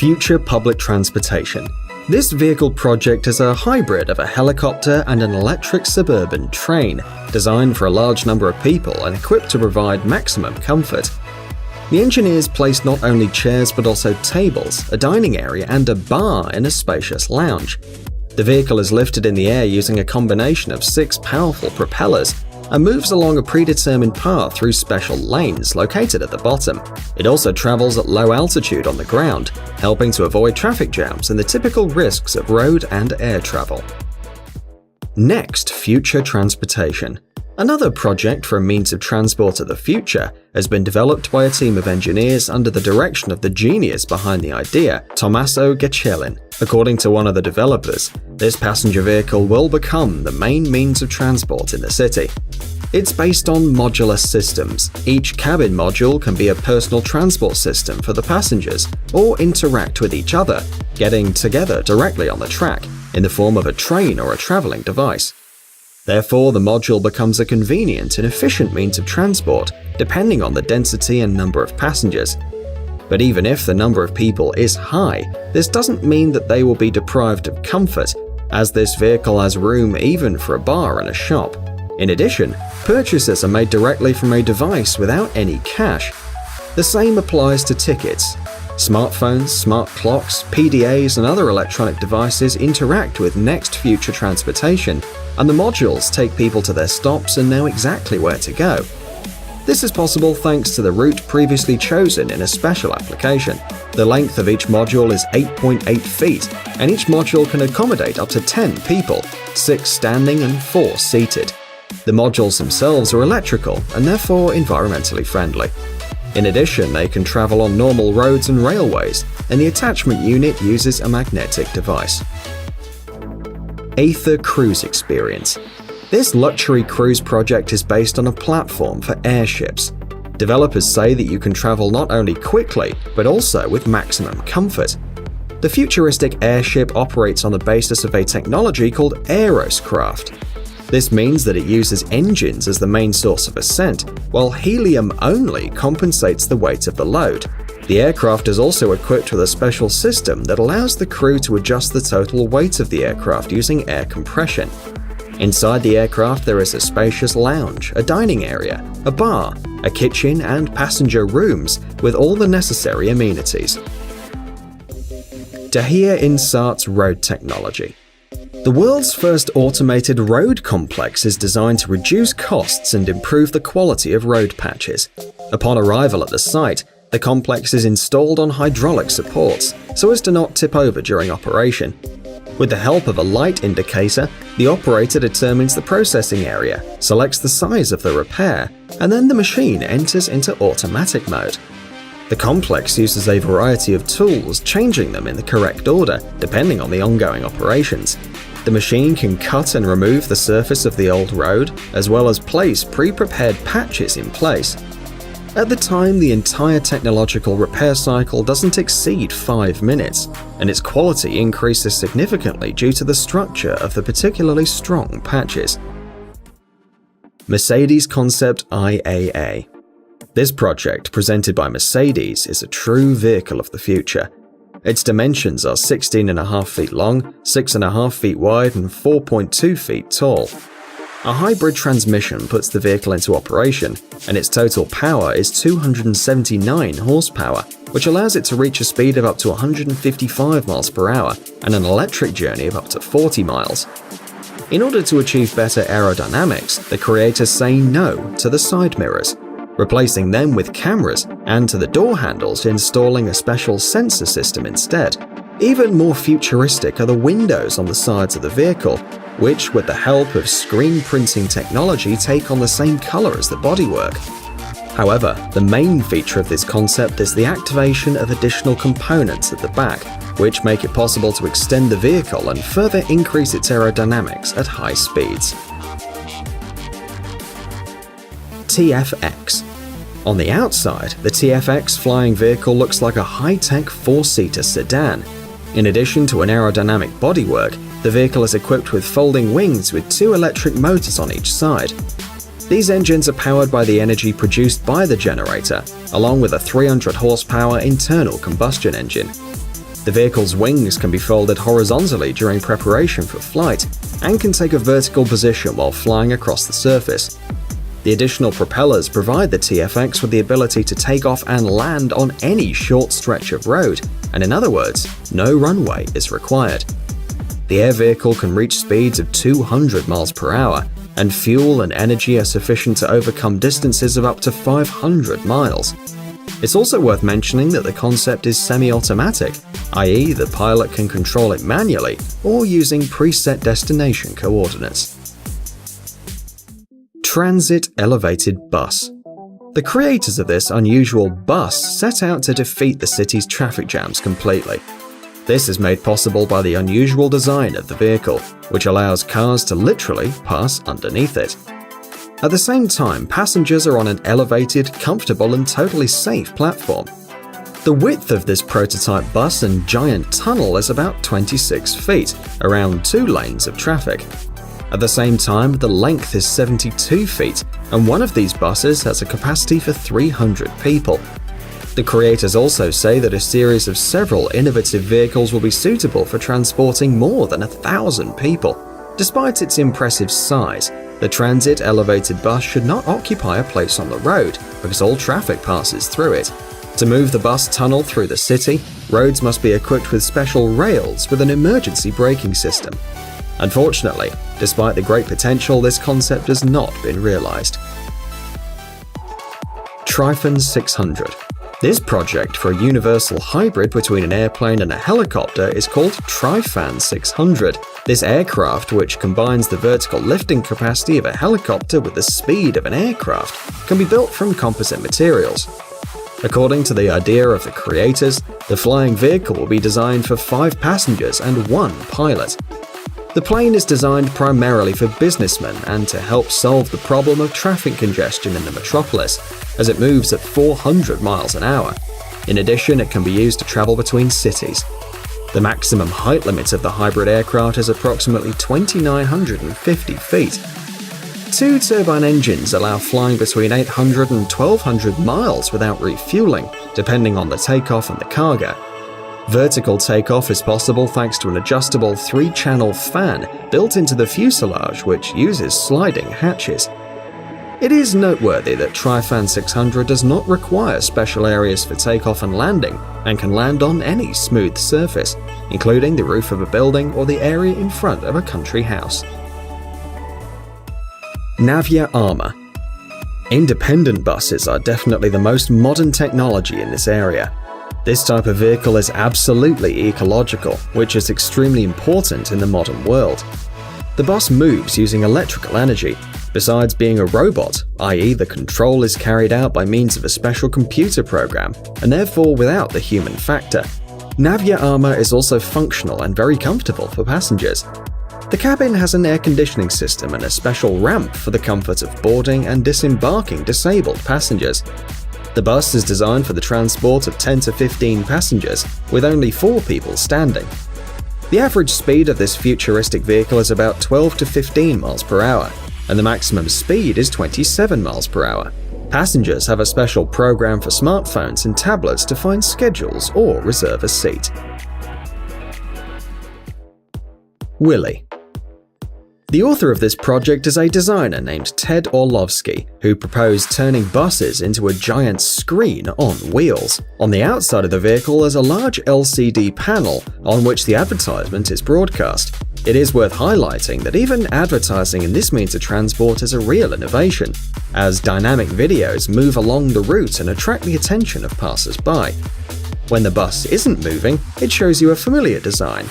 Future public transportation. This vehicle project is a hybrid of a helicopter and an electric suburban train, designed for a large number of people and equipped to provide maximum comfort. The engineers placed not only chairs but also tables, a dining area, and a bar in a spacious lounge. The vehicle is lifted in the air using a combination of 6 powerful propellers and moves along a predetermined path through special lanes located at the bottom. It also travels at low altitude on the ground, helping to avoid traffic jams and the typical risks of road and air travel. Next, future transportation. Another project for a means of transport of the future has been developed by a team of engineers under the direction of the genius behind the idea, Tommaso Gacellin. According to one of the developers, this passenger vehicle will become the main means of transport in the city. It's based on modular systems. Each cabin module can be a personal transport system for the passengers or interact with each other, getting together directly on the track in the form of a train or a traveling device. Therefore, the module becomes a convenient and efficient means of transport, depending on the density and number of passengers. But even if the number of people is high, this doesn't mean that they will be deprived of comfort, as this vehicle has room even for a bar and a shop. In addition, purchases are made directly from a device without any cash. The same applies to tickets. Smartphones, smart clocks, PDAs, and other electronic devices interact with next future transportation, and the modules take people to their stops and know exactly where to go. This is possible thanks to the route previously chosen in a special application. The length of each module is 8.8 feet, and each module can accommodate up to 10 people, 6 standing and 4 seated. The modules themselves are electrical and therefore environmentally friendly. In addition, they can travel on normal roads and railways, and the attachment unit uses a magnetic device. Aether Cruise Experience. This luxury cruise project is based on a platform for airships. Developers say that you can travel not only quickly, but also with maximum comfort. The futuristic airship operates on the basis of a technology called aeroscraft. This means that it uses engines as the main source of ascent, while helium only compensates the weight of the load. The aircraft is also equipped with a special system that allows the crew to adjust the total weight of the aircraft using air compression. Inside the aircraft there is a spacious lounge, a dining area, a bar, a kitchen, and passenger rooms with all the necessary amenities. Dahia Insart's road technology. The world's first automated road complex is designed to reduce costs and improve the quality of road patches. Upon arrival at the site, the complex is installed on hydraulic supports so as to not tip over during operation. With the help of a light indicator, the operator determines the processing area, selects the size of the repair, and then the machine enters into automatic mode. The complex uses a variety of tools, changing them in the correct order depending on the ongoing operations. The machine can cut and remove the surface of the old road, as well as place pre-prepared patches in place. At the time, the entire technological repair cycle doesn't exceed 5 minutes, and its quality increases significantly due to the structure of the particularly strong patches. Mercedes Concept IAA. This project, presented by Mercedes, is a true vehicle of the future. Its dimensions are 16.5 feet long, 6.5 feet wide, and 4.2 feet tall. A hybrid transmission puts the vehicle into operation, and its total power is 279 horsepower, which allows it to reach a speed of up to 155 miles per hour and an electric journey of up to 40 miles. In order to achieve better aerodynamics, the creators say no to the side mirrors, replacing them with cameras, and to the door handles, installing a special sensor system instead. Even more futuristic are the windows on the sides of the vehicle, which, with the help of screen printing technology, take on the same color as the bodywork. However, the main feature of this concept is the activation of additional components at the back, which make it possible to extend the vehicle and further increase its aerodynamics at high speeds. TFX. On the outside, the TFX flying vehicle looks like a high-tech 4-seater sedan. In addition to an aerodynamic bodywork, the vehicle is equipped with folding wings with 2 electric motors on each side. These engines are powered by the energy produced by the generator, along with a 300 horsepower internal combustion engine. The vehicle's wings can be folded horizontally during preparation for flight and can take a vertical position while flying across the surface. The additional propellers provide the TFX with the ability to take off and land on any short stretch of road, and in other words, no runway is required. The air vehicle can reach speeds of 200 miles per hour, and fuel and energy are sufficient to overcome distances of up to 500 miles. It's also worth mentioning that the concept is semi-automatic, i.e. the pilot can control it manually or using preset destination coordinates. Transit Elevated Bus. The creators of this unusual bus set out to defeat the city's traffic jams completely. This is made possible by the unusual design of the vehicle, which allows cars to literally pass underneath it. At the same time, passengers are on an elevated, comfortable and totally safe platform. The width of this prototype bus and giant tunnel is about 26 feet, around 2 lanes of traffic. At the same time, the length is 72 feet, and one of these buses has a capacity for 300 people. The creators also say that a series of several innovative vehicles will be suitable for transporting more than 1,000 people. Despite its impressive size, the Transit Elevated Bus should not occupy a place on the road because all traffic passes through it. To move the bus tunnel through the city, roads must be equipped with special rails with an emergency braking system. Unfortunately, despite the great potential, this concept has not been realized. Tryphon 600. This project for a universal hybrid between an airplane and a helicopter is called Tryphon 600. This aircraft, which combines the vertical lifting capacity of a helicopter with the speed of an aircraft, can be built from composite materials. According to the idea of the creators, the flying vehicle will be designed for 5 passengers and 1 pilot. The plane is designed primarily for businessmen and to help solve the problem of traffic congestion in the metropolis, as it moves at 400 miles an hour. In addition, it can be used to travel between cities. The maximum height limit of the hybrid aircraft is approximately 2,950 feet. 2 turbine engines allow flying between 800 and 1,200 miles without refueling, depending on the takeoff and the cargo. Vertical takeoff is possible thanks to an adjustable 3-channel fan built into the fuselage, which uses sliding hatches. It is noteworthy that Tryphon 600 does not require special areas for takeoff and landing and can land on any smooth surface, including the roof of a building or the area in front of a country house. Navya Armour. Independent buses are definitely the most modern technology in this area. This type of vehicle is absolutely ecological, which is extremely important in the modern world. The bus moves using electrical energy, besides being a robot, i.e. the control is carried out by means of a special computer program, and therefore without the human factor. Navya Armour is also functional and very comfortable for passengers. The cabin has an air conditioning system and a special ramp for the comfort of boarding and disembarking disabled passengers. The bus is designed for the transport of 10 to 15 passengers, with only 4 people standing. The average speed of this futuristic vehicle is about 12 to 15 miles per hour, and the maximum speed is 27 miles per hour. Passengers have a special program for smartphones and tablets to find schedules or reserve a seat. Willy. The author of this project is a designer named Ted Orlovsky, who proposed turning buses into a giant screen on wheels. On the outside of the vehicle is a large LCD panel on which the advertisement is broadcast. It is worth highlighting that even advertising in this means of transport is a real innovation, as dynamic videos move along the route and attract the attention of passers-by. When the bus isn't moving, it shows you a familiar design.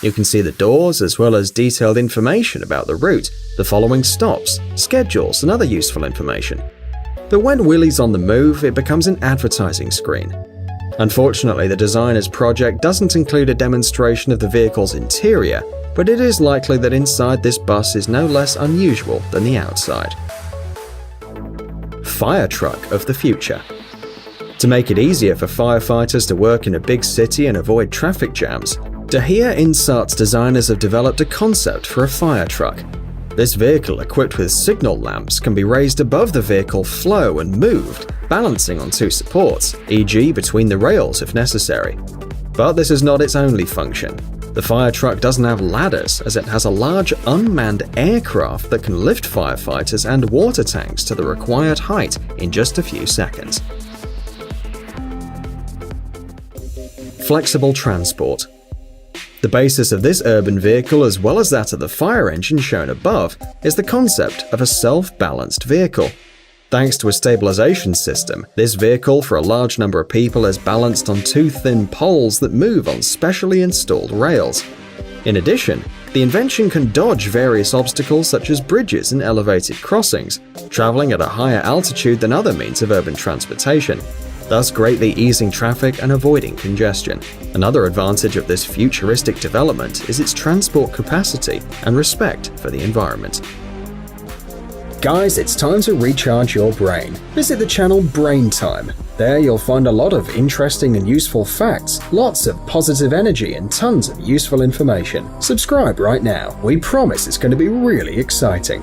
You can see the doors as well as detailed information about the route, the following stops, schedules and other useful information. But when Willy's on the move, it becomes an advertising screen. Unfortunately, the designer's project doesn't include a demonstration of the vehicle's interior, but it is likely that inside this bus is no less unusual than the outside. Fire truck of the future. To make it easier for firefighters to work in a big city and avoid traffic jams, Dahir Insart's designers have developed a concept for a fire truck. This vehicle, equipped with signal lamps, can be raised above the vehicle flow and moved, balancing on 2 supports, e.g. between the rails if necessary. But this is not its only function. The fire truck doesn't have ladders, as it has a large unmanned aircraft that can lift firefighters and water tanks to the required height in just a few seconds. Flexible transport. The basis of this urban vehicle, as well as that of the fire engine shown above, is the concept of a self-balanced vehicle. Thanks to a stabilization system, this vehicle for a large number of people is balanced on two thin poles that move on specially installed rails. In addition, the invention can dodge various obstacles such as bridges and elevated crossings, traveling at a higher altitude than other means of urban transportation, thus greatly easing traffic and avoiding congestion. Another advantage of this futuristic development is its transport capacity and respect for the environment. Guys, it's time to recharge your brain. Visit the channel Brain Time. There you'll find a lot of interesting and useful facts, lots of positive energy and tons of useful information. Subscribe right now. We promise it's going to be really exciting.